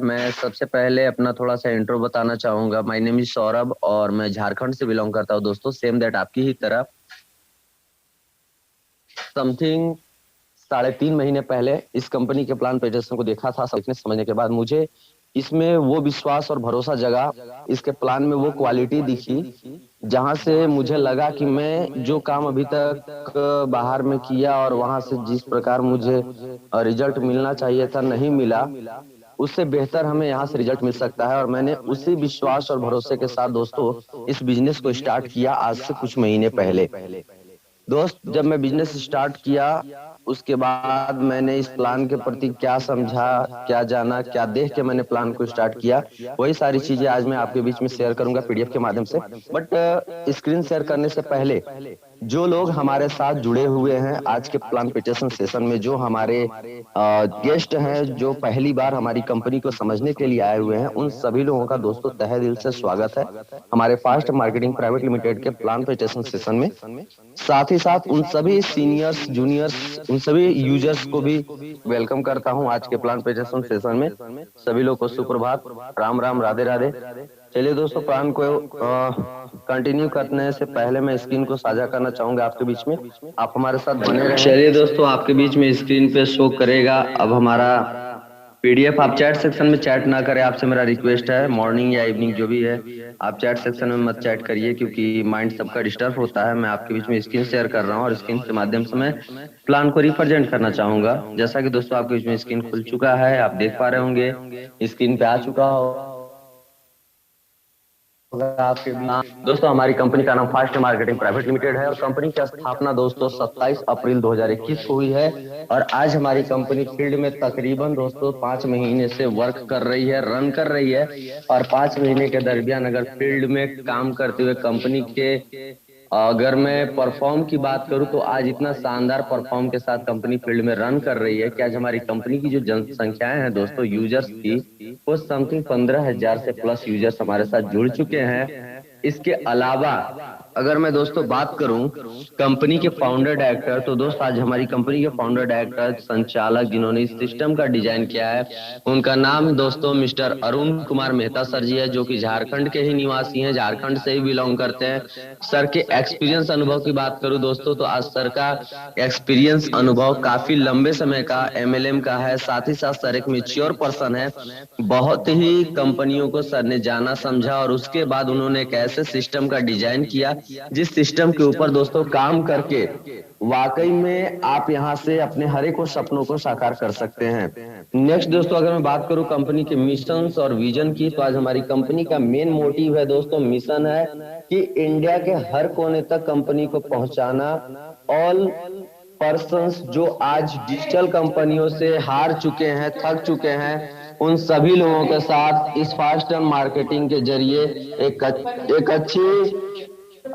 मैं सबसे पहले अपना थोड़ा सा इंट्रो बताना चाहूंगा। माय नेम इज सौरभ और मैं झारखंड से बिलोंग करता हूँ दोस्तों, सेम दैट आपकी ही तरह। समथिंग 3.5 महीने पहले इस कंपनी के प्लान प्रेजेंटेशन को देखा था। समझने समझने के बाद मुझे इसमें वो विश्वास और भरोसा जगा, इसके प्लान में वो क्वालिटी दिखी, जहां से मुझे लगा कि मैं जो काम अभी तक बाहर में किया और वहां से जिस प्रकार मुझे रिजल्ट मिलना चाहिए था नहीं मिला, उससे बेहतर हमें यहाँ से रिजल्ट मिल सकता है। और मैंने उसी विश्वास और भरोसे के साथ दोस्तों इस बिजनेस को स्टार्ट किया आज से कुछ महीने पहले। दोस्त, जब मैं बिजनेस स्टार्ट किया उसके बाद मैंने इस प्लान के प्रति क्या समझा, क्या जाना, क्या देख के मैंने प्लान को स्टार्ट किया, वही सारी चीजें आज मैं आपके बीच में शेयर करूंगा पीडीएफ के माध्यम से। बट स्क्रीन शेयर करने से पहले जो लोग हमारे साथ जुड़े हुए हैं आज के प्लान प्रेजेंटेशन सेशन में, जो हमारे गेस्ट हैं, जो पहली बार हमारी कंपनी को समझने के लिए आए हुए हैं, उन सभी लोगों का दोस्तों तहे दिल से स्वागत है हमारे फास्ट मार्केटिंग प्राइवेट लिमिटेड के प्लान प्रेजेंटेशन सेशन में। साथ ही साथ उन सभी सीनियर्स जूनियर्स उन सभी यूजर्स को भी वेलकम करता हूं आज के प्लान प्रेजेंटेशन सेशन में। सभी लोग को सुप्रभात, राम राम, राधे राधे। चलिए दोस्तों, प्लान को कंटिन्यू करने से पहले मैं स्क्रीन को साझा करना चाहूंगा आपके बीच में। आप हमारे साथ बने रहें। चलिए दोस्तों, आपके बीच में स्क्रीन पे शो करेगा अब हमारा पीडीएफ। आप चैट सेक्शन में चैट ना करें, आपसे मेरा रिक्वेस्ट है। मॉर्निंग या इवनिंग जो भी है, आप चैट सेक्शन में मत चैट करिए क्योंकि माइंड सबका डिस्टर्ब होता है। मैं आपके बीच में स्क्रीन शेयर कर रहा हूँ और स्क्रीन के माध्यम से मैं प्लान को रिप्रेजेंट करना चाहूंगा। जैसा कि दोस्तों आपके बीच में स्क्रीन खुल चुका है, आप देख पा रहे होंगे, स्क्रीन पे आ चुका हो आपके बीच। दोस्तों, हमारी कंपनी का नाम फास्ट मार्केटिंग प्राइवेट लिमिटेड है और कंपनी की स्थापना दोस्तों 27 अप्रैल 2021 को हुई है। और आज हमारी कंपनी फील्ड में तकरीबन दोस्तों 5 महीने से वर्क कर रही है, रन कर रही है। और 5 महीने के दरमियान अगर फील्ड में काम करते हुए कंपनी के अगर मैं परफॉर्म की बात करूं तो आज इतना शानदार परफॉर्म के साथ कंपनी फील्ड में रन कर रही है कि आज हमारी कंपनी की जो जनसंख्याएं हैं दोस्तों यूजर्स की, वो समथिंग 15,000 से प्लस यूजर्स हमारे साथ जुड़ चुके हैं। इसके अलावा अगर मैं दोस्तों बात करूं कंपनी के फाउंडर डायरेक्टर, तो दोस्त आज हमारी कंपनी के फाउंडर डायरेक्टर संचालक जिन्होंने इस सिस्टम का डिजाइन किया है, उनका नाम दोस्तों मिस्टर अरुण कुमार मेहता सर जी है, जो कि झारखंड के ही निवासी हैं, झारखंड से ही बिलोंग करते हैं। सर के एक्सपीरियंस अनुभव की बात करूं दोस्तों, तो आज सर का एक्सपीरियंस अनुभव काफी लंबे समय का एमएलएम का है। साथ ही साथ सर एक मेच्योर पर्सन है। बहुत ही कंपनियों को सर ने जाना समझा और उसके बाद उन्होंने एक ऐसे सिस्टम का डिजाइन किया जिस सिस्टम के ऊपर दोस्तों काम करके वाकई में आप यहाँ से अपने हर एक सपनों को साकार कर सकते हैं। नेक्स्ट दोस्तों, अगर मैं बात करूं कंपनी के मिशन और विजन की, तो आज हमारी कंपनी का मेन मोटिव है दोस्तों, मिशन है कि इंडिया के हर कोने तक कंपनी को पहुंचाना। ऑल पर्संस जो आज डिजिटल कंपनियों से हार चुके हैं, थक चुके हैं, उन सभी लोगों के साथ इस फास्ट मार्केटिंग के जरिए एक अच्छी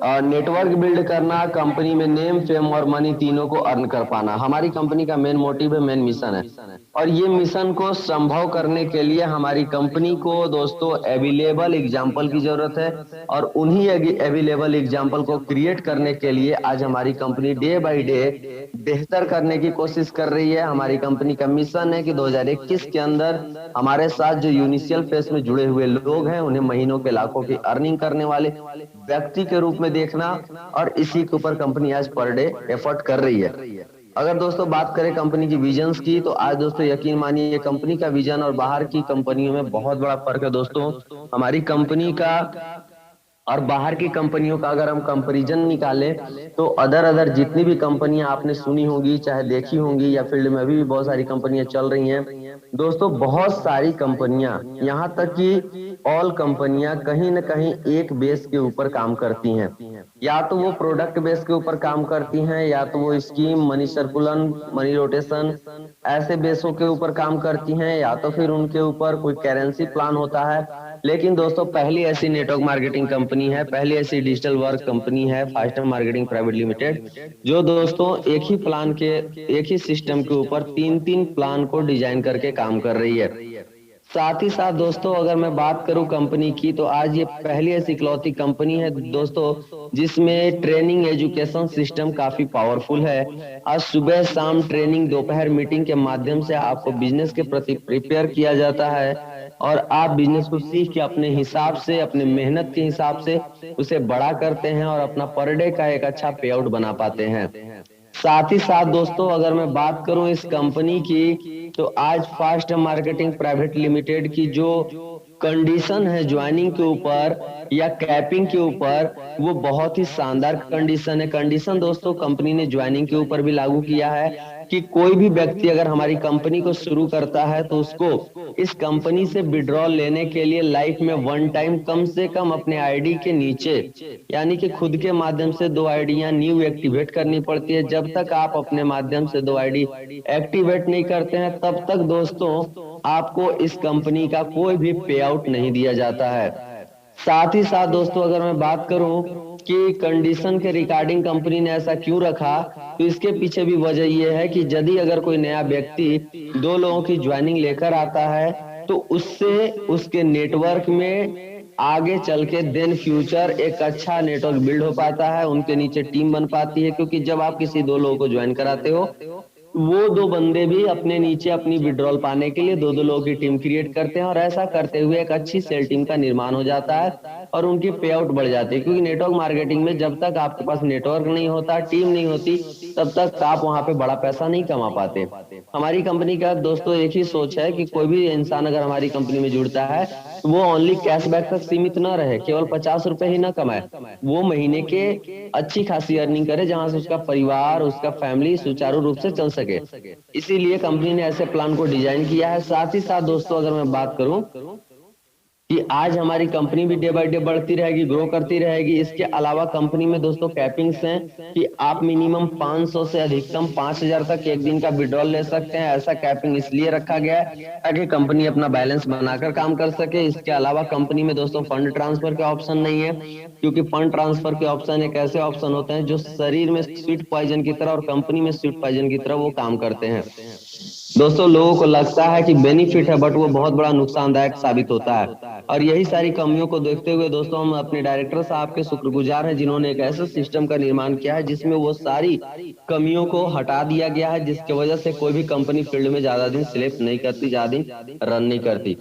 नेटवर्क बिल्ड करना, कंपनी में नेम फेम और मनी तीनों को अर्न कर पाना हमारी कंपनी का मेन मोटिव है, मेन मिशन है। और ये मिशन को संभव करने के लिए हमारी कंपनी को दोस्तों अवेलेबल एग्जाम्पल की जरूरत है। और उन्हीं अवेलेबल एग्जाम्पल को क्रिएट करने के लिए आज हमारी कंपनी डे बाय डे बेहतर करने की कोशिश कर रही है। हमारी कंपनी का मिशन है कि 2021 के अंदर हमारे साथ जो यूनिशियल फेस में जुड़े हुए लोग हैं उन्हें महीनों के लाखों की अर्निंग करने वाले व्यक्ति के रूप में देखना। और इसी के ऊपर कंपनी आज पर डे एफर्ट कर रही है। अगर दोस्तों बात करें कंपनी की विजन्स की, तो आज दोस्तों यकीन मानिए कंपनी का विजन और बाहर की कंपनियों में बहुत बड़ा फर्क है दोस्तों। हमारी कंपनी का और बाहर की कंपनियों का अगर हम कंपैरिजन निकालें तो अदर अदर जितनी भी कंपनियां आपने सुनी होंगी, चाहे देखी होंगी, या फील्ड में अभी भी बहुत सारी कंपनियां चल रही हैं दोस्तों। बहुत सारी कंपनियां, यहाँ तक कि ऑल कंपनियां कहीं न कहीं एक बेस के ऊपर काम करती हैं। या तो वो प्रोडक्ट बेस के ऊपर काम करती हैं, या तो वो स्कीम, मनी सर्कुलन, मनी रोटेशन ऐसे बेसों के ऊपर काम करती हैं, या तो फिर उनके ऊपर कोई करेंसी प्लान होता है। लेकिन दोस्तों पहली ऐसी नेटवर्क मार्केटिंग कंपनी है, पहली ऐसी डिजिटल वर्क कंपनी है फास्ट मार्केटिंग प्राइवेट लिमिटेड, जो दोस्तों एक ही प्लान के, एक ही सिस्टम के ऊपर तीन तीन प्लान को डिजाइन करके काम कर रही है। साथ ही साथ दोस्तों अगर मैं बात करूं कंपनी की, तो आज ये पहली ऐसी इकलौती कंपनी है दोस्तों जिसमें ट्रेनिंग एजुकेशन सिस्टम काफी पावरफुल है। आज सुबह शाम ट्रेनिंग, दोपहर मीटिंग के माध्यम से आपको बिजनेस के प्रति प्रिपेयर किया जाता है और आप बिजनेस को सीख के अपने हिसाब से, अपने मेहनत के हिसाब से उसे बड़ा करते हैं और अपना पर डे का एक अच्छा पे आउट बना पाते हैं। साथ ही साथ दोस्तों अगर मैं बात करूं इस कंपनी की, तो आज फास्ट मार्केटिंग प्राइवेट लिमिटेड की जो कंडीशन है ज्वाइनिंग के ऊपर या कैपिंग के ऊपर, वो बहुत ही शानदार कंडीशन है। कंडीशन दोस्तों कंपनी ने ज्वाइनिंग के ऊपर भी लागू किया है कि कोई भी व्यक्ति अगर हमारी कंपनी को शुरू करता है तो उसको इस कंपनी से विड्रॉल लेने के लिए लाइफ में वन टाइम कम से कम अपने आईडी के नीचे, यानी कि खुद के माध्यम से 2 आईडियां न्यू एक्टिवेट करनी पड़ती है। जब तक आप अपने माध्यम से 2 आईडी एक्टिवेट नहीं करते हैं तब तक दोस्तों आपको इस कंपनी का कोई भी पे आउट नहीं दिया जाता है। साथ ही साथ दोस्तों अगर मैं बात करूं कि कंडीशन के रिगार्डिंग कंपनी ने ऐसा क्यों रखा, तो इसके पीछे भी वजह यह है कि यदि अगर कोई नया व्यक्ति 2 लोगों की ज्वाइनिंग लेकर आता है तो उससे उसके नेटवर्क में आगे चल के देन फ्यूचर एक अच्छा नेटवर्क बिल्ड हो पाता है, उनके नीचे टीम बन पाती है। क्योंकि जब आप किसी 2 लोगों को ज्वाइन कराते हो, वो 2 बंदे भी अपने नीचे अपनी विड्रॉल पाने के लिए 2-2 लोगों की टीम क्रिएट करते हैं और ऐसा करते हुए एक अच्छी सेल टीम का निर्माण हो जाता है और उनकी पे आउट बढ़ जाती है। क्योंकि नेटवर्क मार्केटिंग में जब तक आपके पास नेटवर्क नहीं होता, टीम नहीं होती, तब तक आप वहां पे बड़ा पैसा नहीं कमा पाते। हमारी कंपनी का दोस्तों एक ही सोच है कि कोई भी इंसान अगर हमारी कंपनी में जुड़ता है तो वो ओनली कैशबैक तक सीमित न रहे, केवल 50 रुपए ही ना कमाए, वो महीने के अच्छी खासी अर्निंग करे जहां से उसका परिवार, उसका फैमिली सुचारू रूप से चल सके। इसीलिए कंपनी ने ऐसे प्लान को डिजाइन किया है। साथ ही साथ दोस्तों अगर मैं बात करूं कि आज हमारी कंपनी भी डे बाय डे बढ़ती रहेगी, ग्रो करती रहेगी। इसके अलावा कंपनी में दोस्तों कैपिंग्स हैं कि आप मिनिमम 500 से अधिकतम 5000 तक एक दिन का विड्रॉल ले सकते हैं। ऐसा कैपिंग इसलिए रखा गया है ताकि कंपनी अपना बैलेंस बनाकर काम कर सके। इसके अलावा कंपनी में दोस्तों फंड ट्रांसफर के ऑप्शन नहीं है, क्योंकि फंड ट्रांसफर के ऑप्शन एक ऐसे ऑप्शन होते हैं जो शरीर में स्वीट पॉइजन की तरह और कंपनी में स्वीट पॉइजन की तरह वो काम करते हैं। दोस्तों लोगों को लगता है कि बेनिफिट है, बट वो बहुत बड़ा नुकसानदायक साबित होता है। और यही सारी कमियों को देखते हुए दोस्तों हम अपने डायरेक्टर साहब के शुक्रगुजार हैं जिन्होंने एक ऐसे सिस्टम का निर्माण किया है जिसमें वो सारी कमियों को हटा दिया गया है, जिसकी वजह से कोई भी कंपनी फील्ड में ज्यादा दिन स्लेप नहीं करती, ज्यादा दिन रन नहीं करती।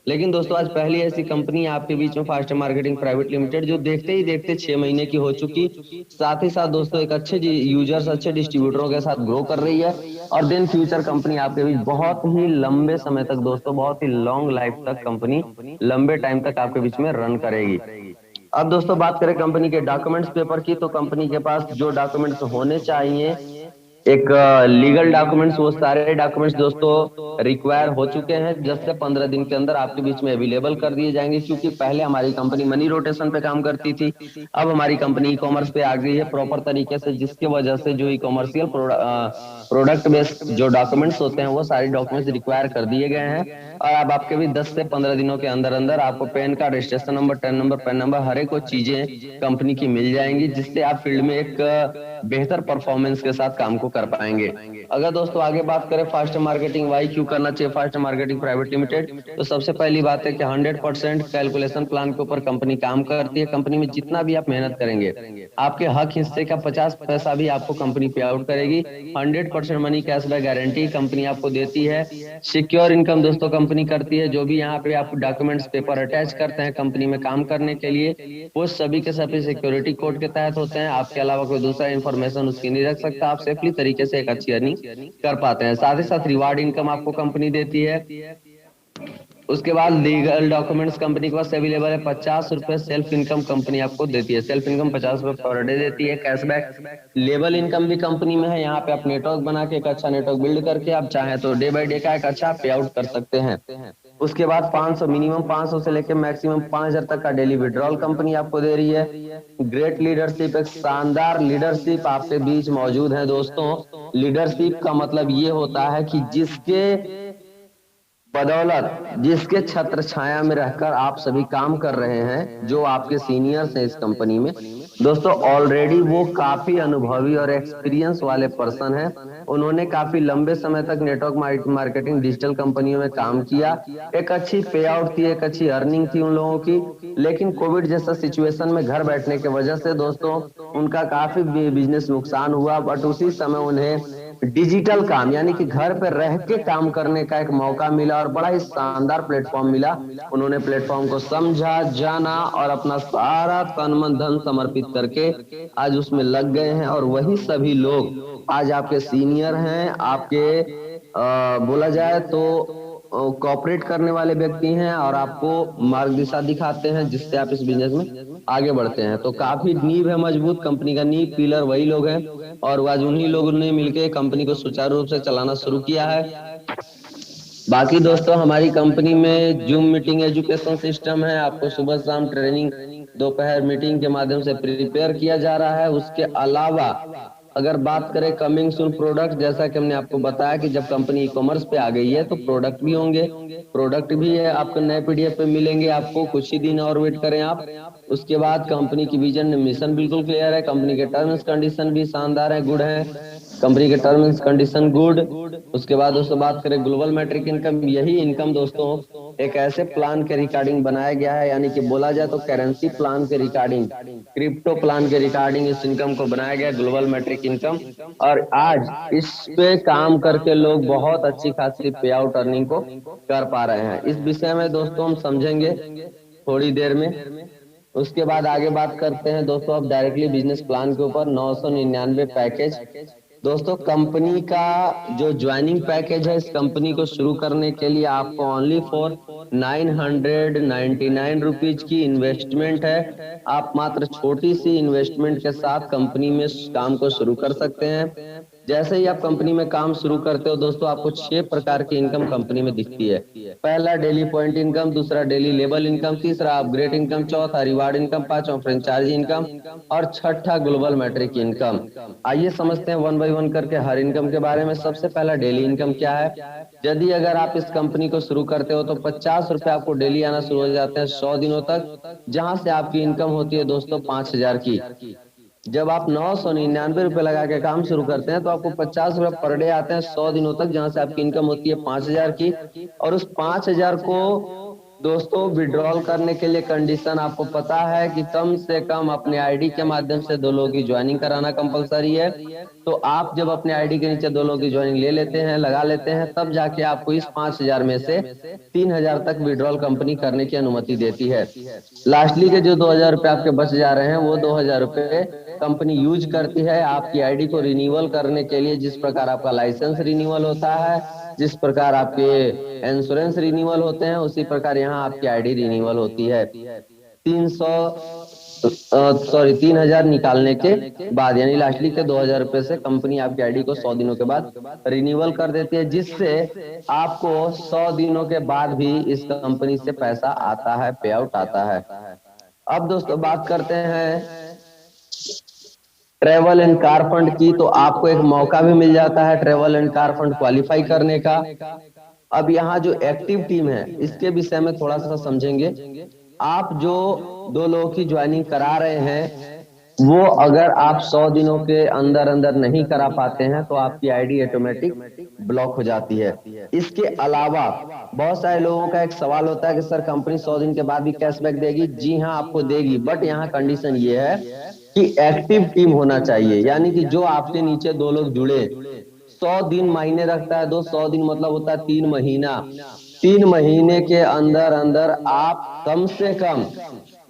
लेकिन दोस्तों आज पहली ऐसी कंपनी आपके बीच में फास्ट मार्केटिंग प्राइवेट लिमिटेड जो देखते ही देखते 6 महीने की हो चुकी, साथ ही साथ दोस्तों एक अच्छे यूजर्स, अच्छे डिस्ट्रीब्यूटरों के साथ ग्रो कर रही है और देन फ्यूचर कंपनी आपके बीच बहुत ही लंबे समय तक दोस्तों, बहुत ही लॉन्ग लाइफ तक कंपनी लंबे टाइम तक आपके बीच में रन करेगी। अब दोस्तों बात करें कंपनी के डॉक्यूमेंट्स पेपर की, तो कंपनी के पास जो डॉक्यूमेंट्स होने चाहिए, एक लीगल डॉक्यूमेंट्स, वो सारे डॉक्यूमेंट्स दोस्तों रिक्वायर हो चुके हैं। 10 से 15 दिन के अंदर आपके बीच में अवेलेबल कर दिए जाएंगे। क्योंकि पहले हमारी कंपनी मनी रोटेशन पे काम करती थी, अब हमारी कंपनी ई कॉमर्स पे आ गई है प्रॉपर तरीके से, जिसकी वजह से जो ई कॉमर्शियल प्रोडक्ट बेस्ड जो डॉक्यूमेंट्स होते हैं वो सारे डॉक्यूमेंट्स रिक्वायर कर दिए गए हैं। और अब आपके भी 10 से 15 दिनों के अंदर अंदर आपको PAN card, registration number, TAN number, PAN number, हर एक चीजें कंपनी की मिल जाएंगी, जिससे आप फील्ड में एक बेहतर परफॉर्मेंस के साथ काम को कर पाएंगे। अगर दोस्तों आगे बात करें फास्ट मार्केटिंग वाई क्यों करना चाहिए फास्ट मार्केटिंग प्राइवेट लिमिटेड, तो सबसे पहली बात है कि 100% कैलकुलेशन प्लान के ऊपर कंपनी काम करती है। कंपनी में जितना भी आप मेहनत करेंगे, आपके हक हिस्से का 50 पैसा भी आपको कंपनी पे आउट करेगी। 100% money cash back guarantee company आपको देती है। सिक्योर इनकम दोस्तों कंपनी करती है। जो भी यहाँ पे आप डॉक्यूमेंट्स पेपर अटैच करते हैं कंपनी में काम करने के लिए, वो सभी के सभी सिक्योरिटी कोड के तहत होते हैं। आपके अलावा कोई दूसरा इन्फॉर्मेशन उसकी नहीं रख सकता। आप सेफली तरीके से एक अच्छी अर्निंग कर पाते हैं। साथ ही साथ रिवार्ड इनकम आपको कंपनी देती है। उसके बाद लीगल डॉक्यूमेंट्स कंपनी के पास अवेलेबल है। 50 रुपए सेल्फ इनकम कंपनी आपको देती है। सेल्फ इनकम 50 रुपए पर डे देती है। कैशबैक लेवल इनकम भी कंपनी में है। यहाँ पे आप नेटवर्क बना के एक अच्छा नेटवर्क बिल्ड करके आप चाहें तो डे बाय डे का एक अच्छा पे आउट कर सकते हैं। उसके बाद 500, मिनिमम 500 से लेकर मैक्सिमम 5000 तक का डेली विड्रॉल कंपनी आपको दे रही है। ग्रेट लीडरशिप, एक शानदार लीडरशिप आपके बीच मौजूद है दोस्तों। लीडरशिप का मतलब ये होता है कि जिसके बदौलत, जिसके छत्र छाया में रहकर आप सभी काम कर रहे हैं, जो आपके सीनियर्स हैं इस कंपनी में, दोस्तों ऑलरेडी वो काफी अनुभवी और एक्सपीरियंस वाले पर्सन है। उन्होंने काफी लंबे समय तक नेटवर्क मार्केटिंग डिजिटल कंपनियों में काम किया। एक अच्छी पे आउट थी, एक अच्छी अर्निंग थी उन लोगों की। लेकिन कोविड जैसा सिचुएशन में घर बैठने की वजह से दोस्तों उनका काफी बिजनेस नुकसान हुआ। बट उसी समय उन्हें डिजिटल काम यानी कि घर पर रह के काम करने का एक मौका मिला और बड़ा ही शानदार प्लेटफॉर्म मिला। उन्होंने प्लेटफॉर्म को समझा, जाना और अपना सारा तन मन धन समर्पित करके आज उसमें लग गए हैं। और वही सभी लोग आज आपके सीनियर हैं, आपके बोला जाए तो कॉपरेट करने वाले व्यक्ति हैं और आपको मार्ग दिशा दिखाते हैं जिससे आप इस बिजनेस में आगे बढ़ते हैं। तो काफी नींव है मजबूत, कंपनी का नींव पिलर वही लोग हैं और आज उन्हीं लोगों ने मिलकर कंपनी को सुचारू रूप से चलाना शुरू किया है। बाकी दोस्तों हमारी कंपनी में जूम मीटिंग एजुकेशन सिस्टम है। आपको सुबह शाम ट्रेनिंग, दोपहर मीटिंग के माध्यम से प्रिपेयर किया जा रहा है। उसके अलावा अगर बात करें कमिंग सून प्रोडक्ट, जैसा कि हमने आपको बताया कि जब कंपनी ई कॉमर्स पे आ गई है तो प्रोडक्ट भी होंगे। प्रोडक्ट भी है आपको नए पीडीएफ पे मिलेंगे, आपको कुछ ही दिन और वेट करें आप। उसके बाद कंपनी की विजन मिशन बिल्कुल क्लियर है, कंपनी के टर्म्स कंडीशन भी शानदार है, गुड है, कंपनी के टर्म्स कंडीशन गुड। उसके बाद दोस्तों बात करें ग्लोबल मैट्रिक इनकम, यही इनकम दोस्तों एक ऐसे प्लान के रिगार्डिंग बनाया गया है, यानी कि बोला जाए तो करेंसी प्लान के रिगार्डिंग, क्रिप्टो प्लान के रिगार्डिंग इस इनकम को बनाया गया ग्लोबल मैट्रिक इनकम। और आज इस पे काम करके लोग बहुत अच्छी खासी पे आउट अर्निंग को कर पा रहे हैं। इस विषय में दोस्तों हम समझेंगे थोड़ी देर में। उसके बाद आगे बात करते हैं दोस्तों अब डायरेक्टली बिजनेस प्लान के ऊपर। 999 पैकेज दोस्तों, कंपनी का जो ज्वाइनिंग पैकेज है, इस कंपनी को शुरू करने के लिए आपको ओनली फॉर 999 रुपीज की इन्वेस्टमेंट है। आप मात्र छोटी सी इन्वेस्टमेंट के साथ कंपनी में काम को शुरू कर सकते हैं। जैसे ही आप कंपनी में काम शुरू करते हो दोस्तों, आपको 6 प्रकार की इनकम कंपनी में दिखती है। पहला डेली पॉइंट इनकम, दूसरा डेली लेवल इनकम, तीसरा अपग्रेड इनकम, चौथा रिवार्ड इनकम, पांचवा फ्रेंचाइजी इनकम और छठा ग्लोबल मैट्रिक इनकम। आइए समझते हैं वन बाय वन करके हर इनकम के बारे में। सबसे पहला डेली इनकम क्या है। यदि अगर आप इस कंपनी को शुरू करते हो तो 50 रुपए आपको डेली आना शुरू हो जाते हैं 100 दिनों तक, जहां से आपकी इनकम होती है दोस्तों 5,000 की। जब आप 999 रुपए लगा के काम शुरू करते हैं तो आपको 50 रुपए पर डे आते हैं 100 दिनों तक, जहां से आपकी इनकम होती है 5,000 की। और उस 5,000 को दोस्तों विड्रॉल करने के लिए कंडीशन आपको पता है कि कम से कम अपने आईडी के माध्यम से 2 लोगों की ज्वाइनिंग कराना कंपलसरी है। तो आप जब अपने आईडी के नीचे 2 लोगों की ज्वाइनिंग ले लेते हैं, लगा लेते हैं, तब जाके आपको इस 5,000 में से 3,000 तक विड्रॉल कंपनी करने की अनुमति देती है। लास्टली के जो 2,000 रुपए आपके बच जा रहे हैं वो 2,000 रुपए कंपनी यूज करती है आपकी आईडी को रिन्यूअल करने के लिए। जिस प्रकार आपका लाइसेंस रिन्यूअल होता है, जिस प्रकार आपके इंश्योरेंस रिन्यूअल होते हैं, उसी प्रकार यहाँ आपकी आईडी रिन्यूअल होती है। 3,000 निकालने के बाद यानी लास्टली के 2,000 रुपए से कंपनी आपकी आईडी को 100 दिनों के बाद रिन्यूअल कर देती है, जिससे आपको 100 दिनों के बाद भी इस कंपनी से पैसा आता है, पे आउट आता है। अब दोस्तों बात करते हैं ट्रेवल एंड कार फंड की। तो आपको एक मौका भी मिल जाता है travel and car fund qualify करने का। अब यहाँ जो एक्टिव टीम है इसके विषय में थोड़ा सा समझेंगे। आप जो 2 लोगों की ज्वाइनिंग करा रहे हैं वो अगर आप 100 दिनों के अंदर अंदर नहीं करा पाते हैं तो आपकी आईडी ऑटोमेटिक ब्लॉक हो जाती है। इसके अलावा बहुत सारे लोगों का एक सवाल होता है कि सर कंपनी 100 दिन के बाद भी कैशबैक देगी। जी हाँ, आपको देगी, बट यहाँ कंडीशन ये है कि एक्टिव टीम होना चाहिए, यानी कि जो आपके नीचे 2 लोग जुड़े। 100 दिन मायने रखता है, 100 दिन मतलब होता है 3 महीना। 3 महीने के अंदर अंदर आप कम से कम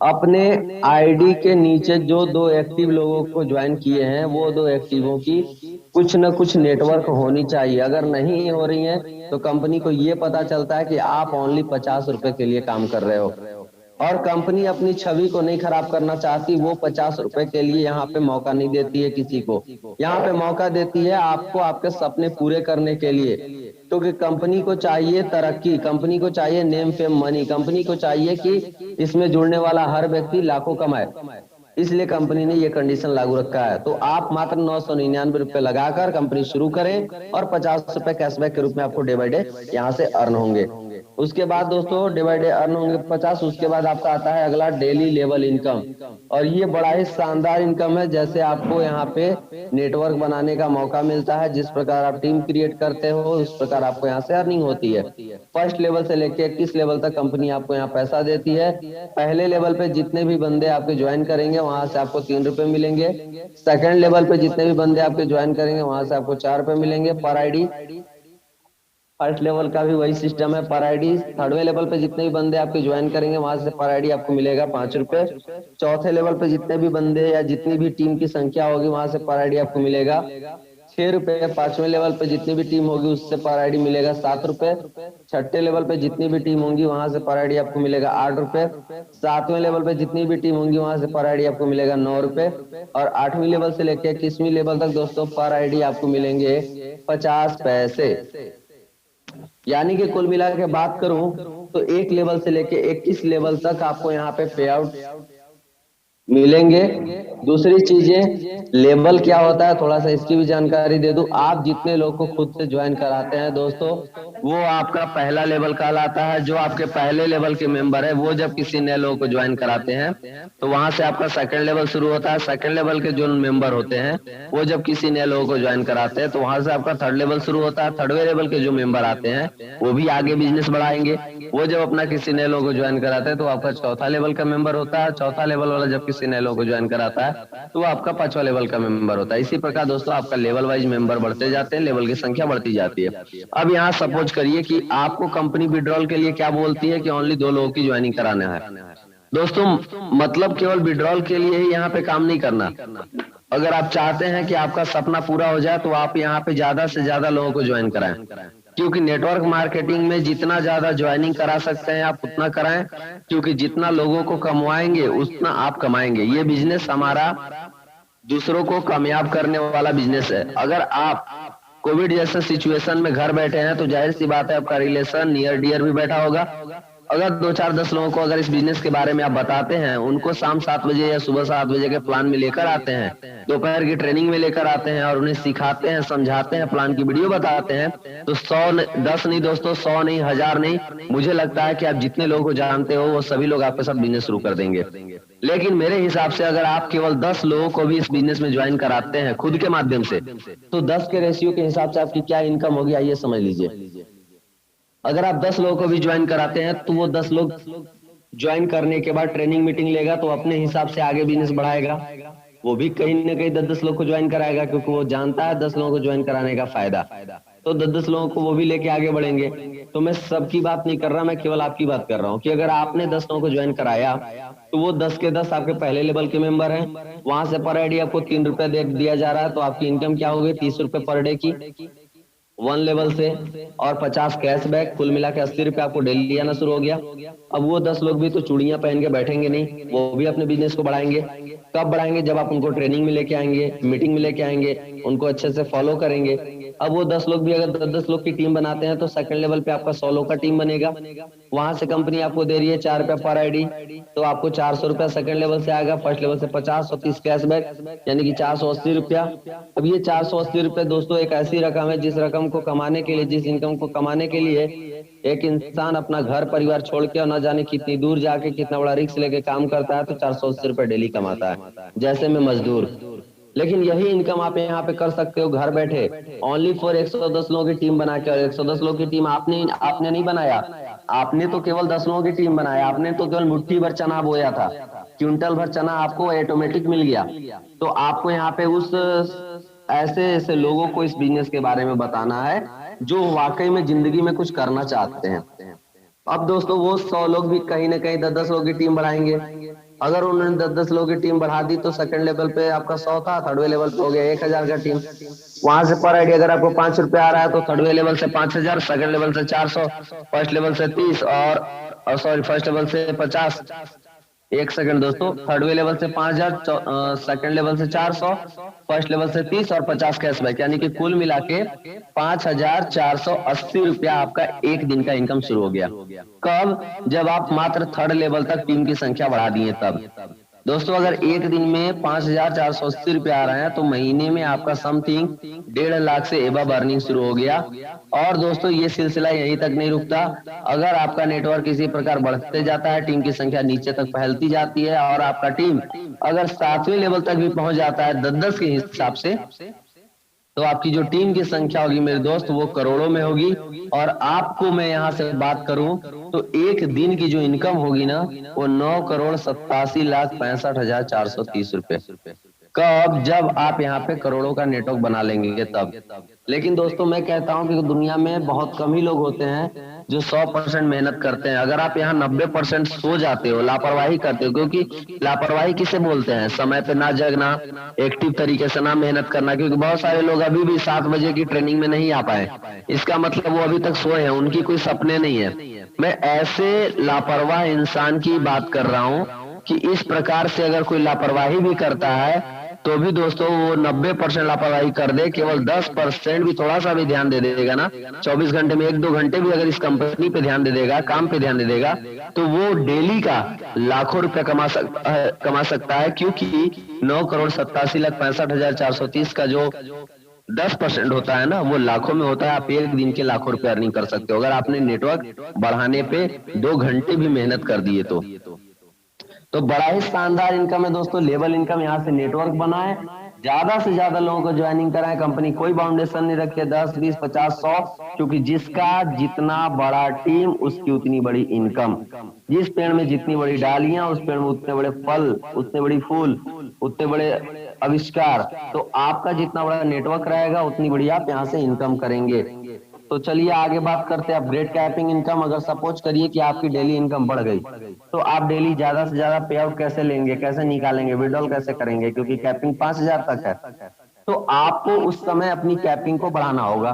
अपने आईडी के नीचे जो 2 एक्टिव लोगों को ज्वाइन किए हैं वो 2 एक्टिवों की कुछ न कुछ नेटवर्क होनी चाहिए। अगर नहीं हो रही है तो कंपनी को ये पता चलता है कि आप ओनली 50 रुपए के लिए काम कर रहे हो और कंपनी अपनी छवि को नहीं खराब करना चाहती। वो 50 रुपए के लिए यहाँ पे मौका नहीं देती है किसी को, यहाँ पे मौका देती है आपको आपके सपने पूरे करने के लिए। क्योंकि कंपनी को चाहिए तरक्की, कंपनी को चाहिए नेम फेम मनी, कंपनी को चाहिए कि इसमें जुड़ने वाला हर व्यक्ति लाखों कमाए। इसलिए कंपनी ने ये कंडीशन लागू रखा है। तो आप मात्र 999 रुपए लगाकर कंपनी शुरू करें और 50 रुपए कैशबैक के रूप में आपको डे बाय डे यहाँ से अर्न होंगे। उसके बाद दोस्तों डिवाइड अर्न होंगे 50। उसके बाद आपका आता है अगला डेली लेवल इनकम, और ये बड़ा ही शानदार इनकम है। जैसे आपको यहाँ पे नेटवर्क बनाने का मौका मिलता है, जिस प्रकार आप टीम क्रिएट करते हो उस प्रकार आपको यहाँ से अर्निंग होती है। फर्स्ट लेवल से लेके 21 लेवल तक कंपनी आपको यहाँ पैसा देती है। पहले लेवल पे जितने भी बंदे आपके ज्वाइन करेंगे वहां से आपको 3 रुपए मिलेंगे। सेकंड लेवल पे जितने भी बंदे आपके ज्वाइन करेंगे वहां से आपको 4 रुपए मिलेंगे पर आईडी। फर्स्ट लेवल का भी वही सिस्टम है, पर आईडी। थर्डवे लेवल पे जितने भी बंदे आपके ज्वाइन करेंगे वहां से पर आईडी आपको मिलेगा 5 रुपए। चौथे लेवल पे जितने भी बंदे या जितनी भी टीम की संख्या होगी वहां से पर आईडी आपको मिलेगा 6 रुपए। पांचवें लेवल पे जितनी भी टीम होगी उससे पर आईडी मिलेगा 7 रुपए। छठे लेवल पे जितनी भी टीम होंगी वहां से पर आईडी आपको मिलेगा 8 रुपए। सातवें लेवल पे जितनी भी टीम होंगी वहां से पर आईडी आपको मिलेगा 9 रुपए। और 8वीं लेवल से लेकर 21वीं लेवल तक दोस्तों पर आईडी आपको मिलेंगे 50 पैसे। यानी कि कुल मिला के बात करूं तो एक लेवल से लेके 21 लेवल तक आपको यहाँ पे पे आउट मिलेंगे। दूसरी चीजें लेवल क्या होता है थोड़ा सा इसकी भी जानकारी दे दूं। आप जितने लोग को खुद से ज्वाइन कराते हैं दोस्तों वो आपका पहला लेवल कहलाता है। जो आपके पहले लेवल के मेंबर है वो जब किसी नए लोगों को ज्वाइन कराते हैं तो वहां से आपका सेकंड लेवल शुरू होता है। सेकंड लेवल के जो मेंबर होते हैं वो जब किसी नए लोगों को ज्वाइन कराते हैं तो वहां से आपका थर्ड लेवल शुरू होता है। थर्डवे लेवल के जो मेंबर आते हैं वो भी आगे बिजनेस बढ़ाएंगे। वो जब अपना किसी नए लोगों को ज्वाइन कराते हैं तो आपका चौथा लेवल का मेंबर होता है। चौथा लेवल वाला जब किसी नए लोगों को ज्वाइन कराता है तो वो आपका 5वां लेवल का मेंबर होता है। इसी प्रकार दोस्तों आपका लेवल वाइज मेंबर बढ़ते जाते हैं, लेवल की संख्या बढ़ती जाती है। अब यहाँ सपोज करिए कि आपको कंपनी विड्रॉल के लिए क्या बोलती है कि ओनली 2 लोगों की ज्वाइनिंग कराना है। दोस्तों मतलब केवल विड्रॉल के लिए ही यहाँ पे काम नहीं करना। अगर आप चाहते हैं कि आपका सपना पूरा हो जाए तो आप यहाँ पे ज्यादा से ज्यादा लोगों को ज्वाइन कराएं, क्योंकि नेटवर्क मार्केटिंग में जितना ज्यादा ज्वाइनिंग करा सकते हैं आप उतना कराएं, क्योंकि जितना लोगों को कमवाएंगे उतना आप कमाएंगे। ये बिजनेस हमारा दूसरों को कामयाब करने वाला बिजनेस है। अगर आप कोविड जैसे सिचुएशन में घर बैठे हैं तो जाहिर सी बात है आपका रिलेशन नियर डियर भी बैठा होगा। अगर 2 4 10 लोगों को अगर इस बिजनेस के बारे में आप बताते हैं, उनको शाम 7 बजे या सुबह 7 बजे के प्लान में लेकर आते हैं, दोपहर की ट्रेनिंग में लेकर आते हैं और उन्हें सिखाते हैं, समझाते हैं, प्लान की वीडियो बताते हैं, तो 10 नहीं दोस्तों, 100 नहीं, 1000 नहीं, मुझे लगता है कि आप जितने लोगों को जानते हो वो सभी लोग आपके साथ बिजनेस शुरू कर देंगे। लेकिन मेरे हिसाब से अगर आप केवल 10 लोगों को भी इस बिजनेस में ज्वाइन कराते हैं खुद के माध्यम से, तो 10 के रेशियो के हिसाब से आपकी क्या इनकम होगी आइए समझ लीजिए। अगर आप 10 लोगों को भी ज्वाइन कराते हैं तो वो 10 लोग ज्वाइन करने के बाद ट्रेनिंग मीटिंग लेगा तो अपने हिसाब से आगे बिजनेस बढ़ाएगा। वो भी कहीं ना कहीं 10 लोग को ज्वाइन कराएगा, क्योंकि वो जानता है 10 लोगों को ज्वाइन कराने का फायदा। तो 10 लोगों को वो भी लेके आगे बढ़ेंगे। तो मैं सबकी बात नहीं कर रहा, मैं केवल आपकी बात कर रहा हूँ कि अगर आपने 10 लोगों को ज्वाइन कराया तो वो 10 के 10 आपके पहले लेवल के मेंबर हैं। वहां से पर आईडी आपको 3 रुपए दिया जा रहा है, तो आपकी इनकम क्या होगी 30 रुपए पर डे की 1 लेवल से, और 50 कैशबैक, कुल मिला के 80 रुपए आपको डेली आना शुरू हो गया। अब वो 10 लोग भी तो चूड़ियां पहन के बैठेंगे नहीं, वो भी अपने बिजनेस को बढ़ाएंगे। कब बढ़ाएंगे? जब आप उनको ट्रेनिंग में लेके आएंगे, मीटिंग में लेके आएंगे, उनको अच्छे से फॉलो करेंगे। अब वो 10 लोग भी अगर 10 लोग की टीम बनाते हैं तो सेकंड लेवल पे आपका 100 लोग का टीम बनेगा। वहां से कंपनी आपको दे रही है 4 रुपए पर आईडी, तो आपको 400 रुपया सेकंड लेवल से आएगा। फर्स्ट लेवल से 50 और 30 कैशबैक, यानी कि 480 रुपया। अब ये 480 रुपये दोस्तों एक ऐसी रकम है जिस रकम को कमाने के लिए, जिस इनकम को कमाने के लिए एक इंसान अपना घर परिवार छोड़ के और न जाने कितनी दूर जाके कितना बड़ा रिस्क लेके काम करता है तो 480 रुपये डेली कमाता है, जैसे मैं मजदूर। लेकिन यही इनकम आप यहाँ पे कर सकते हो घर बैठे, ओनली फॉर 110 लोगों की टीम बना के। और 110 लोगों की टीम आपने नहीं बनाया, आपने तो केवल 10 लोगों की टीम बनाया। आपने तो केवल मुट्ठी भर चना बोया था, क्विंटल भर चना आपको ऑटोमेटिक मिल गया। तो आपको यहाँ पे उस ऐसे ऐसे लोगों को इस बिजनेस के बारे में बताना है जो वाकई में जिंदगी में कुछ करना चाहते हैं। अब दोस्तों वो 100 लोग भी कहीं ना कहीं 10-10 लोगों की टीम बढ़ाएंगे। अगर उन्होंने 10-10 लोगों की टीम बढ़ा दी तो सेकंड लेवल पे आपका 100 था, थर्डवे लेवल पे हो गया 1000 का टीम। वहां से पर आईडी अगर आपको 5 रुपए आ रहा है तो थर्डवे लेवल से 5000, सेकंड लेवल से 400, फर्स्ट लेवल से 30 और सॉरी फर्स्ट लेवल से 50। एक सेकंड दोस्तों, थर्डवे लेवल से 5000, सेकंड लेवल से 400, फर्स्ट लेवल से 30 और 50 कैशबैक, यानी कि कुल मिला के 5480 रुपया आपका एक दिन का इनकम शुरू हो गया। कब? जब आप मात्र थर्ड लेवल तक टीम की संख्या बढ़ा दिए तब। दोस्तों अगर एक दिन में 5,480 रुपये आ रहे हैं तो महीने में आपका समथिंग 1.5 लाख से एबव अर्निंग शुरू हो गया। और दोस्तों ये सिलसिला यहीं तक नहीं रुकता। अगर आपका नेटवर्क किसी प्रकार बढ़ते जाता है, टीम की संख्या नीचे तक फैलती जाती है और आपका टीम अगर 7वें लेवल तक भी पहुंच जाता है 10-10 के हिसाब से, तो आपकी जो टीम की संख्या होगी मेरे दोस्त वो करोड़ों में होगी। और आपको मैं यहाँ से बात करूं तो एक दिन की जो इनकम होगी ना वो 9,87,65,430 रुपए। कब? जब आप यहाँ पे करोड़ों का नेटवर्क बना लेंगे तब। लेकिन दोस्तों मैं कहता हूँ कि दुनिया में बहुत कम ही लोग होते हैं जो 100% मेहनत करते हैं। अगर आप यहाँ 90% सो जाते हो, लापरवाही करते हो, क्योंकि लापरवाही किसे बोलते हैं? समय पे ना जगना, एक्टिव तरीके से ना मेहनत करना। क्योंकि बहुत सारे लोग अभी भी 7 बजे की ट्रेनिंग में नहीं आ पाए, इसका मतलब वो अभी तक सोए हैं, उनकी कोई सपने नहीं है। मैं ऐसे लापरवाह इंसान की बात कर रहा हूँ कि इस प्रकार से अगर कोई लापरवाही भी करता है तो भी दोस्तों वो 90% लापरवाही कर दे, केवल 10% भी थोड़ा सा भी ध्यान दे देगा ना, 24 घंटे में 1-2 घंटे भी अगर इस कंपनी पे ध्यान दे देगा, काम पे ध्यान दे देगा, तो वो डेली का लाखों रुपया कमा सकता है। क्योंकि 9,87,65,430 का जो 10% होता है ना वो लाखों में होता है। आप एक दिन के लाखों रुपए अर्निंग कर सकते हो अगर आपने नेटवर्क बढ़ाने पे 2 घंटे भी मेहनत कर दिए तो बड़ा ही शानदार इनकम है दोस्तों, लेवल इनकम। यहाँ से नेटवर्क बनाए, ज्यादा से ज्यादा लोगों को ज्वाइनिंग कराए। कंपनी कोई बाउंडेशन नहीं रखे, 10, 20, 50, 100, क्योंकि जिसका जितना बड़ा टीम उसकी उतनी बड़ी इनकम। जिस पेड़ में जितनी बड़ी डालियां उस पेड़ में उतने बड़े फल, उतने बड़ी फूल, उतने बड़े आविष्कार। तो आपका जितना बड़ा नेटवर्क रहेगा उतनी बड़ी आप यहाँ से इनकम करेंगे। तो चलिए आगे बात करते हैं अपग्रेड कैपिंग इनकम। अगर सपोज करिए कि आपकी डेली इनकम बढ़ गई तो आप डेली ज्यादा से ज्यादा पे आउट कैसे लेंगे, कैसे निकालेंगे, विड्रॉल कैसे करेंगे? क्योंकि कैपिंग 5,000 तक है। तो आपको उस समय अपनी कैपिंग को बढ़ाना होगा।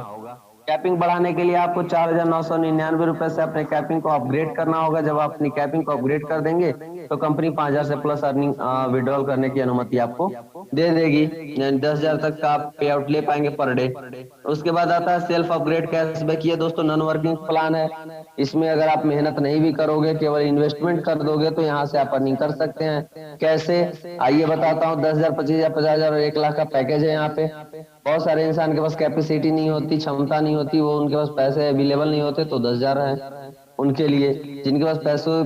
कैपिंग बढ़ाने के लिए आपको 4,999 रुपए से अपने कैपिंग को अपग्रेड करना होगा। जब आप अपनी कैपिंग को अपग्रेड कर देंगे तो कंपनी 5,000 से प्लस अर्निंग विड्रॉल करने की अनुमति आपको दे देगी। 10,000 तक का आप पे आउट ले पाएंगे पर डे। उसके बाद आता है सेल्फ अपग्रेड कैशबैक। ये दोस्तों नॉन वर्किंग प्लान है। इसमें अगर आप मेहनत नहीं भी करोगे, केवल इन्वेस्टमेंट कर दोगे तो यहाँ से आप अर्निंग कर सकते हैं। कैसे? आइए बताता हूँ। 10,000, 25,000, 50,000 और 1 लाख का पैकेज है। यहाँ पे बहुत सारे इंसान के पास कैपेसिटी नहीं होती, क्षमता नहीं होती, वो उनके पास पैसे अवेलेबल नहीं होते, तो 10,000 है उनके लिए। जिनके पास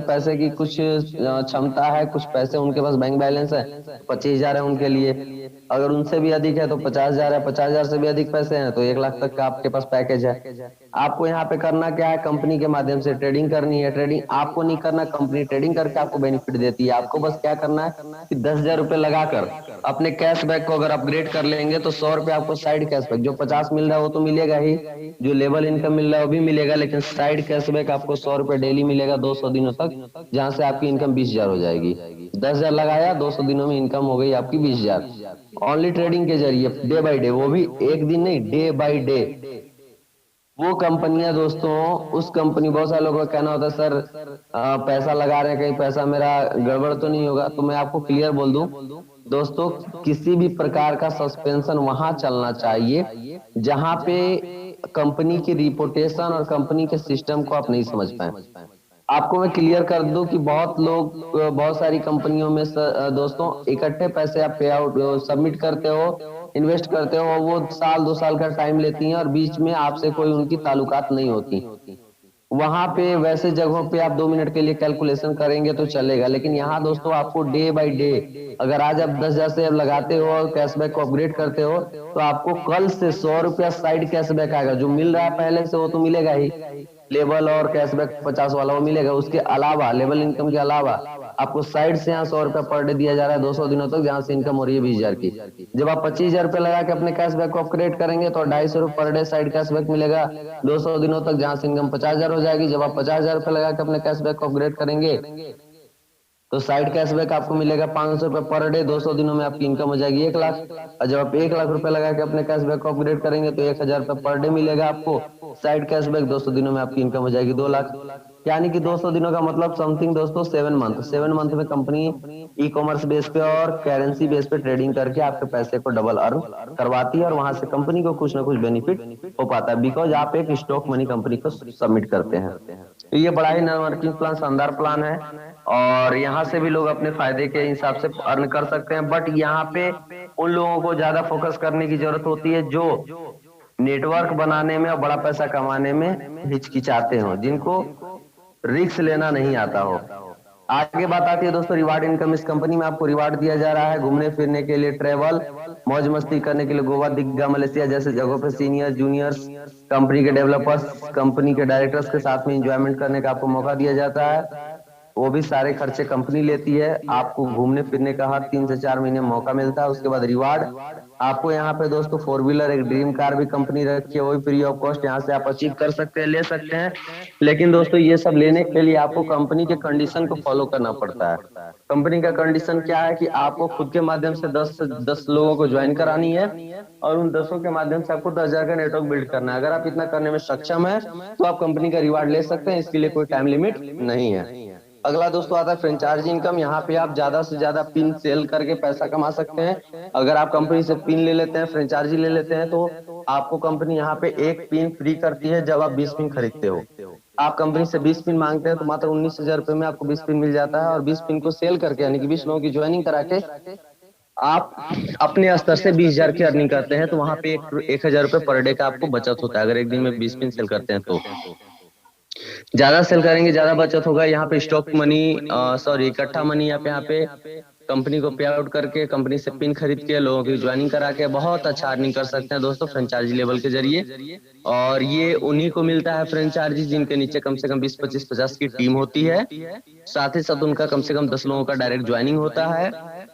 पैसे की कुछ क्षमता है, कुछ पैसे उनके पास बैंक बैलेंस है, 25,000 है उनके लिए। अगर उनसे भी अधिक है तो 50,000 है। 50,000 से भी अधिक पैसे हैं तो 1 लाख तक का आपके पास पैकेज है। आपको यहाँ पे करना क्या है? कंपनी के माध्यम से ट्रेडिंग करनी है। ट्रेडिंग आपको नहीं करना, कंपनी ट्रेडिंग करके आपको बेनिफिट देती है। आपको बस क्या करना है कि 10,000 रुपए लगाकर अपने कैशबैक को अगर अपग्रेड कर लेंगे तो 100 रुपए आपको साइड कैशबैक, जो 50 मिल रहा है वो तो मिलेगा ही, जो लेवल इनकम मिल रहा है वो भी मिलेगा, लेकिन साइड कैशबैक आपको 100 रुपए डेली मिलेगा 200 दिनों तक, जहां से आपकी इनकम 20,000 हो जाएगी। 10,000 लगाया, 200 दिनों में इनकम हो गई आपकी 20,000, ओनली ट्रेडिंग के जरिए, डे बाई डे। वो भी एक दिन नहीं, डे बाई डे। वो कंपनियां दोस्तों, उस कंपनी, बहुत सारे लोगों का कहना होता है सर पैसा लगा रहे हैं कहीं पैसा मेरा गड़बड़ तो नहीं होगा। तो मैं आपको क्लियर बोल दूं दोस्तों, किसी भी प्रकार का सस्पेंशन वहां चलना चाहिए जहां पे कंपनी की रिपोर्टेशन और कंपनी के सिस्टम को आप नहीं समझ पाए। आपको मैं क्लियर कर दूं कि बहुत लोग, बहुत सारी कंपनियों में दोस्तों इकट्ठे पैसे आप पे आउट सबमिट करते हो, इन्वेस्ट करते हो, वो साल 2 साल का टाइम लेती हैं और बीच में आपसे कोई उनकी ताल्लुकात नहीं होती। वहां पे वैसे जगहों पे आप 2 मिनट के लिए कैलकुलेशन करेंगे तो चलेगा, लेकिन यहाँ दोस्तों आपको डे बाई डे, अगर आज आप 10,000 से लगाते हो और कैशबैक को अपग्रेड करते हो तो आपको कल से 100 रुपया साइड कैशबैक आएगा। जो मिल रहा है पहले से वो तो मिलेगा ही, लेवल और कैशबैक 50 वाला वो मिलेगा। उसके अलावा, लेवल इनकम के अलावा आपको साइड से यहाँ 100 रुपया पर डे दिया जा रहा है 200 दिनों तक, जहां से इनकम हो रही है 20,000 की। जब आप 25,000 रुपये लगा के अपने कैशबैक को अपग्रेड करेंगे तो 250 रुपये पर डे साइड कैशबैक मिलेगा 200 दिनों तक, जहां से इनकम 50,000 हो जाएगी। जब आप 50,000 रुपये लगा के अपने कैशबैक को अपग्रेड करेंगे तो साइड कैशबैक आपको मिलेगा 500 रुपये पर डे, 200 दिनों में आपकी इनकम हो जाएगी 1 लाख। और जब आप 1 लाख रुपए लगा के अपने कैशबैक को अपग्रेड करेंगे तो 1,000 रुपये पर डे मिलेगा आपको साइड कैशबैक, 200 दिनों में आपकी इनकम हो जाएगी 2 लाख। यानी कि 200 दिनों का मतलब समथिंग दोस्तों 7 मंथ। 7 मंथ में कंपनी ई कॉमर्स बेस पे और करेंसी बेस पे ट्रेडिंग करके आपके पैसे को डबल अर्न करवाती है और वहां से कंपनी को कुछ ना कुछ बेनिफिट हो पाता है, बिकॉज आप एक स्टॉक मनी कंपनी को सबमिट करते हैं। तो ये बड़ा ही नन वर्किंग प्लान शानदार प्लान है, और यहाँ से भी लोग अपने फायदे के हिसाब से अर्न कर सकते हैं। बट यहाँ पे उन लोगों को ज्यादा फोकस करने की जरूरत होती है जो नेटवर्क बनाने में और बड़ा पैसा कमाने में हिचकिचाते हो, जिनको रिस्क लेना नहीं आता हो। आगे बात आती है दोस्तों रिवार्ड इनकम। इस कंपनी में आपको रिवार्ड दिया जा रहा है घूमने फिरने के लिए, ट्रेवल, मौज मस्ती करने के लिए गोवा, दिग्गा, मलेशिया जैसे जगहों पे सीनियर जूनियर्स, कंपनी के डेवलपर्स, कंपनी के डायरेक्टर्स के साथ में एंजॉयमेंट करने का आपको मौका दिया जाता है। वो भी सारे खर्चे कंपनी लेती है। आपको घूमने फिरने का हर 3 से 4 महीने मौका मिलता है। उसके बाद रिवार्ड आपको यहाँ पे दोस्तों फोर व्हीलर, एक ड्रीम कार भी कंपनी रखी है, वो भी फ्री ऑफ कॉस्ट यहाँ से आप अचीव कर सकते हैं, ले सकते हैं। लेकिन दोस्तों ये सब लेने के लिए आपको कंपनी के कंडीशन को फॉलो करना पड़ता है। कंपनी का कंडीशन क्या है कि आपको खुद के माध्यम से 10 लोगों को ज्वाइन करानी है, और उन 10 के माध्यम से आपको 10,000 का नेटवर्क बिल्ड करना है। अगर आप इतना करने में सक्षम है तो आप कंपनी का रिवार्ड ले सकते हैं, इसके लिए कोई टाइम लिमिट नहीं है। अगला दोस्तों आता है फ्रेंचाइजी इनकम। यहाँ पे आप ज्यादा से ज्यादा पिन सेल करके पैसा कमा सकते हैं। अगर आप कंपनी से पिन ले लेते हैं, फ्रेंचाइजी ले लेते हैं, तो आपको कंपनी यहाँ पे एक पिन फ्री करती है जब आप 20 पिन खरीदते हो। आप कंपनी से 20 पिन मांगते हैं तो मात्र 19,000 रुपए में आपको 20 पिन मिल जाता है, और 20 पिन को सेल करके यानी कि 20 लोगों की ज्वाइनिंग करा के आप अपने स्तर से 20,000 की अर्निंग करते हैं। तो वहां पे 1,000 रुपए पर डे का आपको बचत होता है अगर एक दिन में 20 पिन सेल करते हैं तो। ज्यादा सेल करेंगे ज्यादा बचत होगा। यहाँ पे स्टॉक मनी, सॉरी इकट्ठा मनी, आप यहाँ पे कंपनी को पे आउट करके कंपनी से पिन खरीद के लोगों की ज्वाइनिंग करा के बहुत अच्छा अर्निंग कर सकते हैं दोस्तों फ्रेंचाइजी लेवल के जरिए। और ये उन्हीं को मिलता है फ्रेंचाइजी जिनके नीचे कम से कम 20, 25, 50 की टीम होती है। साथ ही साथ उनका कम से कम 10 लोगों का डायरेक्ट ज्वाइनिंग होता है।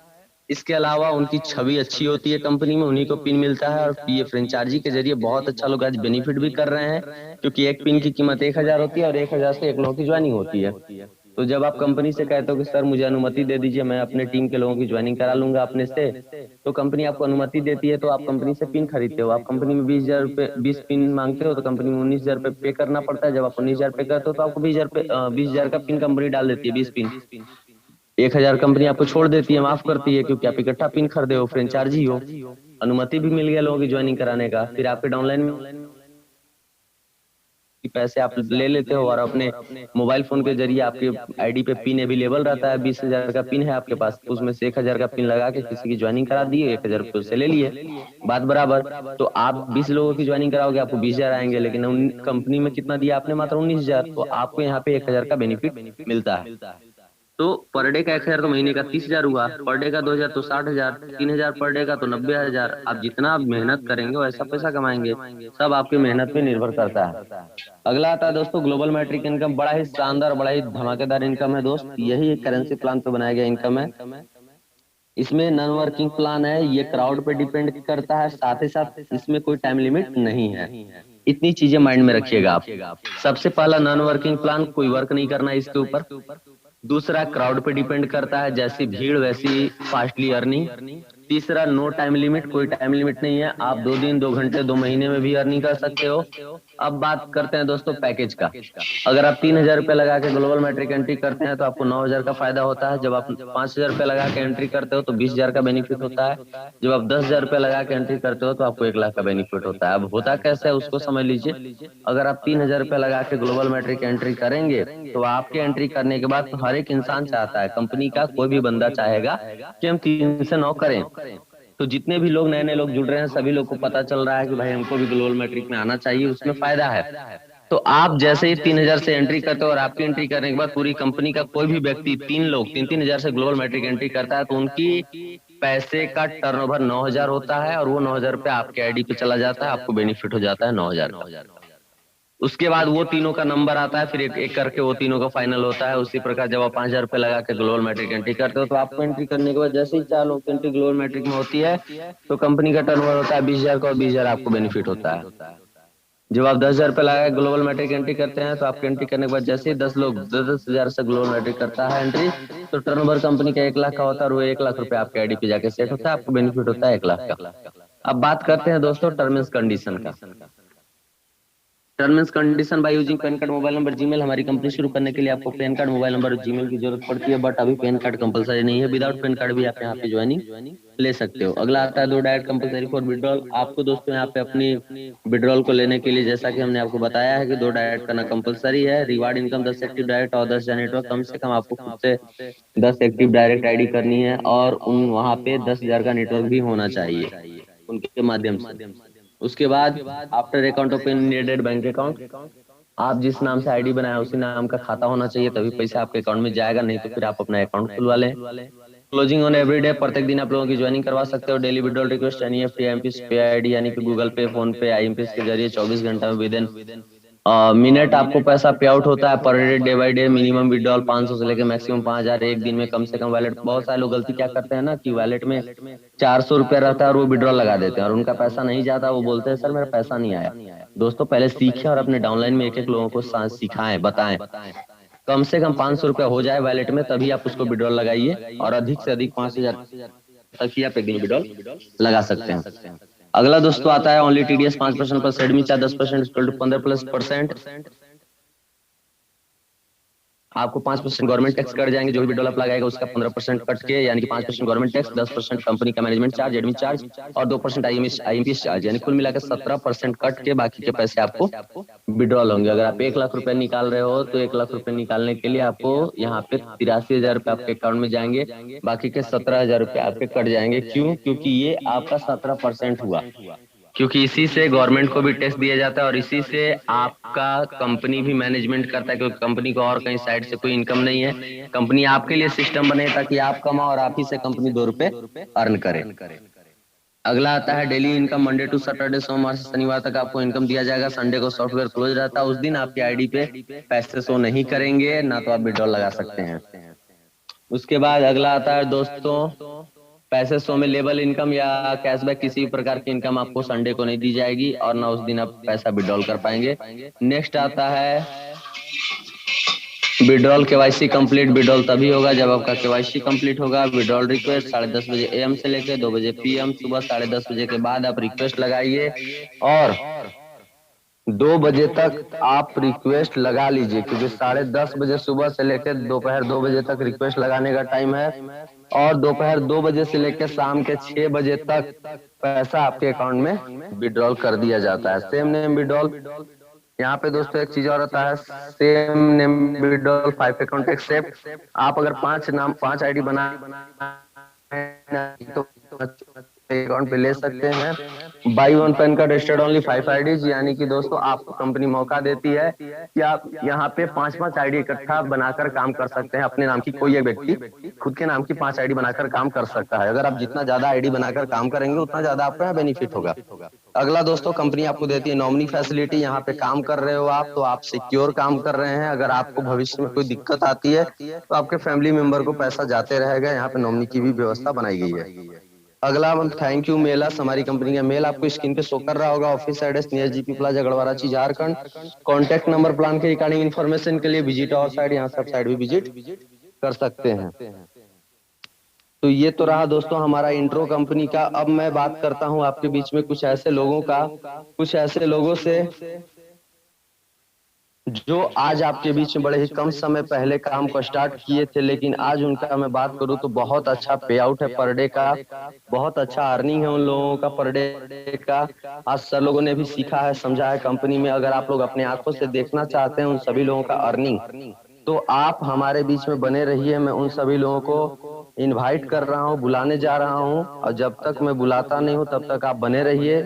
इसके अलावा उनकी छवि अच्छी होती है कंपनी में, उन्हीं को पिन मिलता है। और ये फ्रेंचाइजी के जरिए बहुत अच्छा लोग आज बेनिफिट भी कर रहे हैं, क्योंकि एक पिन की कीमत 1,000 होती है और 1,000 से एक लोगों की ज्वाइनिंग होती है। तो जब आप कंपनी से कहते हो कि सर मुझे अनुमति दे दीजिए, मैं अपने टीम के लोगों की ज्वाइनिंग करा लूंगा अपने से, तो कंपनी आपको अनुमति देती है। तो आप कंपनी से पिन खरीदते हो, आप कंपनी में 20,000 रुपए 20 पिन मांगते हो, तो कंपनी में 19,000 रुपए पे करना पड़ता है। जब आप 19,000 पे करते हो तो आपको 20,000 का पिन कंपनी डाल देती है, 20 पिन। 1,000 कंपनी आपको छोड़ देती है, माफ करती है, क्योंकि आप इकट्ठा पिन खरीदे हो, फ्रेंचाइजी हो। अनुमति भी मिल गया लोगों की ज्वाइनिंग कराने का। फिर आपके डाउनलाइन पैसे आप ले लेते हो, और अपने मोबाइल फोन के जरिए आपके आईडी पे पिन अवेलेबल रहता है। 20,000 का पिन है आपके पास, उसमें से 1,000 का पिन लगा के किसी की ज्वाइनिंग करा दिए, 1,000 रुपये उससे ले लिए, बात बराबर। तो आप 20 लोगों की ज्वाइनिंग कराओगे, आपको 20,000 आएंगे, लेकिन कंपनी में कितना दिया आपने? मात्र 19,000। तो आपको यहाँ पे 1,000 का बेनिफिट मिलता है। तो पर डे का 1,000 तो महीने का 30,000 हुआ, पर डे का 2,000 तो 60,000, 3,000 पर डे का तो 90,000। आप जितना मेहनत करेंगे वैसा पैसा कमाएंगे, सब आपकी मेहनत पे निर्भर करता है। अगला आता है दोस्तों ग्लोबल मैट्रिक इनकम। बड़ा ही शानदार, बड़ा ही धमाकेदार इनकम है दोस्त। यही एक करेंसी प्लान पे बनाया गया इनकम है। इसमें नॉन वर्किंग प्लान है, ये क्राउड पे डिपेंड करता है, साथ ही साथ इसमें कोई टाइम लिमिट नहीं है। इतनी चीजें माइंड में रखिएगा आप। सबसे पहला नॉन वर्किंग प्लान, कोई वर्क नहीं करना है इसके ऊपर। दूसरा क्राउड पे डिपेंड करता है, जैसी भीड़ वैसी फास्टली अर्निंग। तीसरा नो टाइम लिमिट, कोई टाइम लिमिट नहीं है, आप 2 दिन 2 घंटे 2 महीने में भी अर्निंग कर सकते हो। अब बात करते हैं दोस्तों पैकेज का। अगर आप 3,000 रुपये लगा के ग्लोबल मैट्रिक एंट्री करते हैं तो आपको 9,000 का फायदा होता है। जब आप 5,000 रुपये लगा के एंट्री करते हो तो 20,000 का बेनिफिट होता है। जब आप 10,000 रुपये लगा के एंट्री करते हो तो आपको 1 लाख का बेनिफिट होता है। अब होता कैसे है उसको समझ लीजिए। अगर आप 3,000 रुपये लगा के ग्लोबल मैट्रिक एंट्री करेंगे तो आपके एंट्री करने के बाद हर एक इंसान चाहता है, कंपनी का कोई भी बंदा चाहेगा कि हम 3 से 9 करें। तो जितने भी लोग नए नए लोग जुड़ रहे हैं सभी लोग को पता चल रहा है कि भाई हमको भी ग्लोबल मैट्रिक में आना चाहिए, उसमें फायदा है। तो आप जैसे ही 3,000 से एंट्री करते हो और आपकी एंट्री करने के बाद पूरी कंपनी का कोई भी व्यक्ति 3 लोग 3,000 से ग्लोबल मैट्रिक एंट्री करता है तो उनकी पैसे का टर्नओवर 9,000 होता है, और वो 9,000 रुपये आपके आईडी पे चला जाता है, आपको बेनिफिट हो जाता है 9,000 का। उसके बाद वो तीनों का नंबर आता है, फिर एक एक करके वो तीनों का फाइनल होता है। उसी प्रकार जब आप 5,000 रुपये लगा के ग्लोबल मैट्रिक एंट्री करते हो तो आपको एंट्री करने के बाद जैसे ही 4 लोग एंट्री ग्लोबल मैट्रिक में होती है तो कंपनी का टर्नओवर होता है 20,000 का, और 20,000 आपको बेनिफिट होता है। जब आप 10,000 रुपये लगा के ग्लोबल मैट्रिक एंट्री करते हैं तो आपके एंट्री करने के बाद जैसे ही 10 लोग 10,000 से ग्लोबल मैट्रिक करता है एंट्री, तो टर्नओवर कंपनी का 1 लाख का होता है, और वो 1 लाख रुपए आपके आईडी पे जाके सेट होता है, आपको बेनिफिट होता है 1 लाख का। अब बात करते हैं दोस्तों टर्म्स कंडीशन का। Term and condition by using pan card mobile number Gmail. हमारी कंपनी शुरू करने के लिए आपको पैन कार्ड मोबाइल नंबर और जीमेल की जरूरत पड़ती है, बट अभी पैन कार्ड कंपलसरी नहीं है। विदाउट पैन कार्ड भी आप यहाँ पे ज्वाइनिंग ले सकते हो। अगला आता है 2 डायरेक्ट कंपलसरी फॉर विड्रॉल। आपको दोस्तों यहाँ पे अपनी विड्रॉल को लेने के लिए, जैसा कि हमने आपको बताया है कि 2 डायरेक्ट करना कंपलसरी है। रिवार्ड इनकम 10 एक्टिव डायरेक्ट और 10 नेटवर्क। कम से कम आपको खुद से 10 एक्टिव डायरेक्ट आईडी करनी है और उन वहाँ पे 10,000 का नेटवर्क भी होना चाहिए उनके माध्यम से। उसके बाद after account open needed bank account. आप जिस नाम से आईडी बनाया उसी नाम का खाता होना चाहिए, तभी पैसा आपके अकाउंट में जाएगा, नहीं तो फिर आप अपना अकाउंट खुलवा लें। Closing on every day. प्रत्येक दिन आप लोगों की ज्वाइनिंग करवा सकते हो। Daily withdrawal request NEFT IMPS पे आईडी यानी कि गूगल पे, फोन पे, आईएमपीएस के जरिए 24 घंटा में विद इन मिनट आपको पैसा पे आउट होता है। Per day, day by day minimum withdrawal 500 से लेकर मैक्सिमम 5,000 एक दिन में। कम से कम वैलेट, बहुत सारे लोग गलती क्या करते हैं ना कि वैलेट में 400 रुपया रहता है और वो विड्रॉल लगा देते हैं और उनका पैसा नहीं जाता। वो बोलते हैं सर मेरा पैसा नहीं आया। दोस्तों पहले सीखें और अपने डाउनलाइन में एक एक लोगों को सिखाएं, बताएं। कम से कम 500 रुपया हो जाए वैलेट में, तभी आप उसको विड्रॉल लगाइए और अधिक से अधिक 5,000 तक ही आप एक दिन विड्रॉल लगा सकते हैं। अगला दोस्तों आता है only TDS 5% plus admin charge 10% 15+% आपको 5% गवर्नमेंट टैक्स कट जाएंगे। जो भी विड्रॉल आप लगाएगा उसका 15% कट के, यानी कि 5% गवर्नमेंट टैक्स, 10% कंपनी का मैनेजमेंट चार्ज, एडमिन चार्ज और 2% आईएमपीएस चार्ज, यानी कुल मिलाकर 17% कट के बाकी के पैसे आपको विड्रॉल होंगे। अगर आप 1 लाख रुपए निकाल रहे हो तो 1 लाख रुपए निकालने के लिए आपको यहाँ पे 83,000 रुपए आपके अकाउंट में जाएंगे, बाकी के 17,000 रुपए आपके कट जाएंगे। क्यों? क्योंकि ये आपका 17% हुआ, क्योंकि इसी से गवर्नमेंट को भी टैक्स दिया जाता है और इसी से आपका कंपनी भी मैनेजमेंट करता है, क्योंकि कंपनी को और कहीं साइड से कोई इनकम नहीं है। कंपनी आपके लिए सिस्टम बने ताकि आप कमाओ और आप ही से कंपनी 2 रुपए अर्न करे। अगला आता है daily income. Monday to Saturday, सोमवार से शनिवार तक आपको इनकम दिया जाएगा। संडे को सॉफ्टवेयर क्लोज रहता है, उस दिन आपकी आईडी पे पैसे शो नहीं करेंगे, ना तो आप विड्रॉल लगा सकते हैं। उसके बाद अगला आता है दोस्तों पैसे शो में लेबल इनकम या कैशबैक, किसी भी प्रकार की इनकम आपको संडे को नहीं दी जाएगी और ना उस दिन आप पैसा विड्रॉल कर पाएंगे। नेक्स्ट आता है विड्रॉल केवाईसी कंप्लीट। विड्रॉल तभी होगा जब आपका केवाईसी कंप्लीट होगा। विड्रॉल रिक्वेस्ट 10:30 बजे एएम से लेकर 2 बजे पीएम, सुबह 10:30 बजे के बाद आप रिक्वेस्ट लगाइए और 2 बजे तक आप रिक्वेस्ट लगा लीजिए, क्योंकि 10:30 बजे सुबह से लेकर दोपहर 2 बजे तक रिक्वेस्ट लगाने का टाइम है और दोपहर 2 बजे से लेकर शाम के 6 बजे तक पैसा आपके अकाउंट में विड्रॉल कर दिया जाता है। Same name withdrawal. यहाँ पे दोस्तों एक चीज और आता है, same name withdrawal 5 account except. आप अगर 5 आईडी बना तो अकाउंट पे ले सकते हैं। By one PAN card registered only 5 IDs, यानी कि दोस्तों आपको कंपनी मौका देती है कि आप यहाँ पे 5 आईडी इकट्ठा बनाकर काम कर सकते हैं। अपने नाम की कोई एक व्यक्ति खुद के नाम की 5 आईडी बनाकर काम कर सकता है। अगर आप जितना ज्यादा आईडी बनाकर काम करेंगे उतना ज्यादा आपका बेनिफिट होगा। अगला दोस्तों कंपनी आपको देती है नॉमिनी फैसिलिटी। यहाँ पे काम कर रहे हो आप तो आप सिक्योर काम कर रहे हैं। अगर आपको भविष्य में कोई दिक्कत आती है तो आपके फैमिली मेंबर को पैसा जाते रहेगा। यहाँ पे नॉमिनी की भी व्यवस्था बनाई गई है। अगला थैंक यू मेल। हमारी कंपनी का मेल आपको स्क्रीन पे शो कर रहा होगा। Office address near GP plaza गढ़वाराची झारखंड। कॉन्टैक्ट नंबर प्लान के रिगार्डिंग इन्फॉर्मेशन के लिए विजिट आवर साइड, यहाँ से आप साइड भी विजिट कर सकते हैं। तो ये तो रहा दोस्तों हमारा इंट्रो कंपनी का। अब मैं बात करता हूँ आपके बीच में कुछ ऐसे लोगों से जो आज आपके बीच में बड़े ही कम समय पहले काम को स्टार्ट किए थे, लेकिन आज उनका मैं बात करूं तो बहुत अच्छा पे आउट है पर डे का, बहुत अच्छा अर्निंग है उन लोगों का पर डे का। आज सर लोगों ने भी सीखा है, समझा है कंपनी में। अगर आप लोग अपने आंखों से देखना चाहते हैं उन सभी लोगों का अर्निंग, तो आप हमारे बीच में बने रहिए। मैं उन सभी लोगों को इनवाइट कर रहा हूँ, बुलाने जा रहा हूँ, और जब तक मैं बुलाता नहीं हूँ तब तक आप बने रहिए।